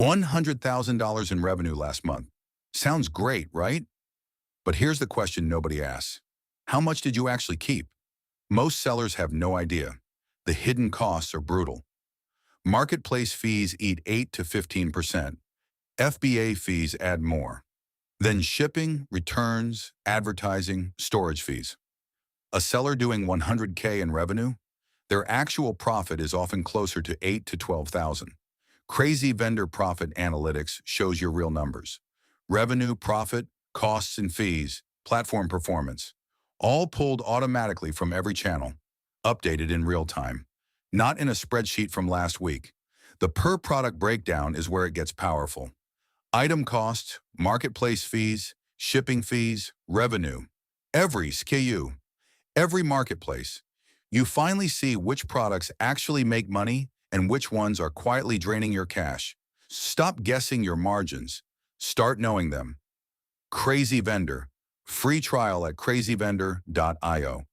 $100,000 in revenue last month. Sounds great, right? But here's the question nobody asks. How much did you actually keep? Most sellers have no idea. The hidden costs are brutal. Marketplace fees eat 8 to 15%. FBA fees add more. Then shipping, returns, advertising, storage fees. A seller doing 100K in revenue, their actual profit is often closer to 8 to 12,000. CrazyVendor Profit Analytics shows your real numbers. Revenue, profit, costs and fees, platform performance, all pulled automatically from every channel, updated in real time, not in a spreadsheet from last week. The per product breakdown is where it gets powerful. Item costs, marketplace fees, shipping fees, revenue. Every SKU, every marketplace. You finally see which products actually make money and which ones are quietly draining your cash. Stop guessing your margins. Start knowing them. Crazy Vendor. Free trial at crazyvendor.io.